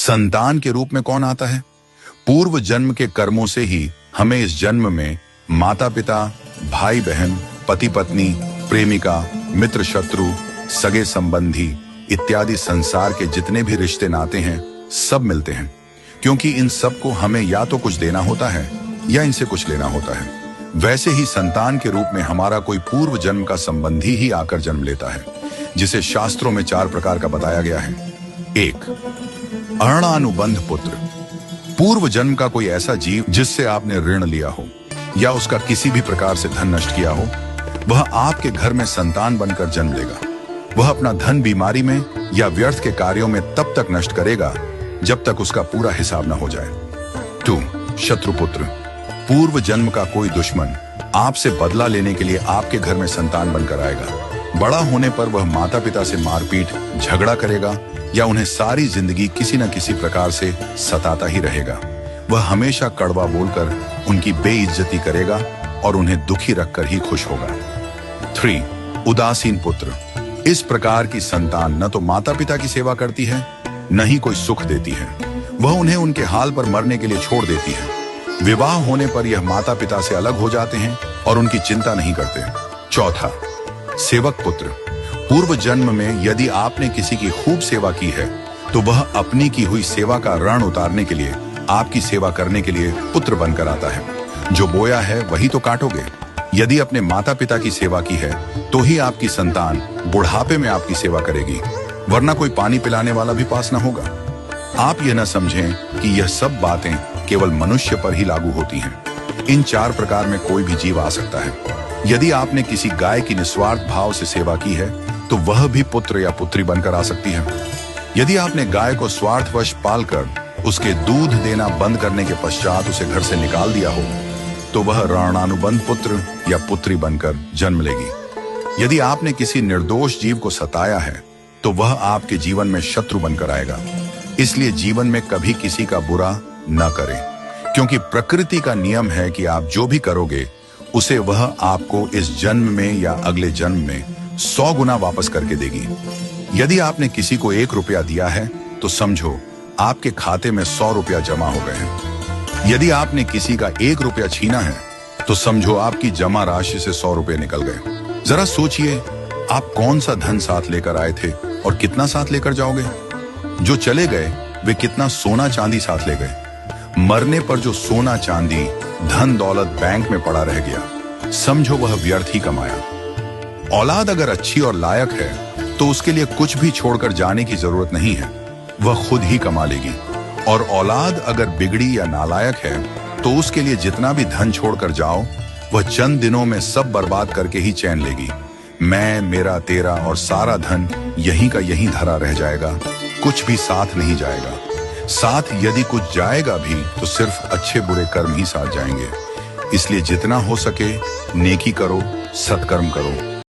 संतान के रूप में कौन आता है? पूर्व जन्म के कर्मों से ही हमें इस जन्म में माता पिता, भाई बहन, पति पत्नी, प्रेमिका, मित्र शत्रु, सगे संबंधी इत्यादि संसार के जितने भी रिश्ते नाते हैं सब मिलते हैं, क्योंकि इन सब को हमें या तो कुछ देना होता है या इनसे कुछ लेना होता है। वैसे ही संतान के रूप में हमारा कोई पूर्व जन्म का संबंधी ही आकर जन्म लेता है, जिसे शास्त्रों में 4 प्रकार का बताया गया है। 1. अणानुबंध पुत्र। पूर्व जन्म का कोई ऐसा जीव जिससे आपने ऋण लिया हो या उसका किसी भी प्रकार से धन नष्ट किया हो, वह आपके घर में संतान बनकर जन्म लेगा। वह अपना धन बीमारी में या व्यर्थ के कार्यों में तब तक नष्ट करेगा जब तक उसका पूरा हिसाब न हो जाए। 2. शत्रुपुत्र। पूर्व जन्म का कोई दुश्मन आपसे बदला लेने के लिए आपके घर में संतान बनकर आएगा। बड़ा होने पर वह माता पिता से मारपीट, झगड़ा करेगा या उन्हें सारी जिंदगी किसी न किसी प्रकार से सताता ही रहेगा। वह हमेशा कड़वा बोलकर उनकी बेइज्जती करेगा और उन्हें दुखी रखकर ही खुश होगा। 3. उदासीन पुत्र। इस प्रकार की संतान न तो माता पिता की सेवा करती है, न ही कोई सुख देती है। वह उन्हें उनके हाल पर मरने के लिए छोड़ देती है। विवाह होने पर यह माता पिता से अलग हो जाते हैं और उनकी चिंता नहीं करते। 4. सेवक पुत्र। पूर्व जन्म में यदि आपने किसी की खूब सेवा की है तो वह अपनी की हुई सेवा का ऋण उतारने के लिए आपकी सेवा करने के लिए पुत्र बनकर आता है। जो बोया है वही तो काटोगे। यदि अपने माता पिता की सेवा की है तो ही आपकी संतान बुढ़ापे में आपकी सेवा करेगी, वरना कोई पानी पिलाने वाला भी पास न होगा। आप यह न समझें कि यह सब बातें केवल मनुष्य पर ही लागू होती हैं। इन 4 प्रकार में कोई भी जीव आ सकता है। यदि आपने किसी गाय की निस्वार्थ भाव से सेवा की है तो वह भी पुत्र या पुत्री बनकर आ सकती है। यदि आपने गाय को स्वार्थवश पालकर उसके दूध देना बंद करने के पश्चात उसे घर से निकाल दिया हो तो वह ऋणानुबंध पुत्र या पुत्री बनकर जन्म लेगी। यदि आपने किसी निर्दोष जीव को सताया है तो वह आपके जीवन में शत्रु बनकर आएगा। इसलिए जीवन में कभी किसी का बुरा न करें, क्योंकि प्रकृति का नियम है कि आप जो भी करोगे उसे वह आपको इस जन्म में या अगले जन्म में 100 गुना वापस करके देगी। यदि आपने किसी को 1 रुपया दिया है तो समझो आपके खाते में 100 रुपया जमा हो गए हैं। यदि आपने किसी का 1 रुपया छीना है तो समझो आपकी जमा राशि से 100 रुपये निकल गए। जरा सोचिए, आप कौन सा धन साथ लेकर आए थे और कितना साथ लेकर जाओगे? जो चले गए वे कितना सोना चांदी साथ ले गए? मरने पर जो सोना चांदी धन दौलत बैंक में पड़ा रह गया, समझो वह व्यर्थ ही कमाया। औलाद अगर अच्छी और लायक है तो उसके लिए कुछ भी छोड़कर जाने की जरूरत नहीं है, वह खुद ही कमा लेगी। और औलाद अगर बिगड़ी या नालायक है तो उसके लिए जितना भी धन छोड़कर जाओ वह चंद दिनों में सब बर्बाद करके ही चैन लेगी। मैं, मेरा, तेरा और सारा धन यहीं का यहीं धरा रह जाएगा, कुछ भी साथ नहीं जाएगा। साथ यदि कुछ जाएगा भी तो सिर्फ अच्छे बुरे कर्म ही साथ जाएंगे। इसलिए जितना हो सके नेकी करो, सत्कर्म करो।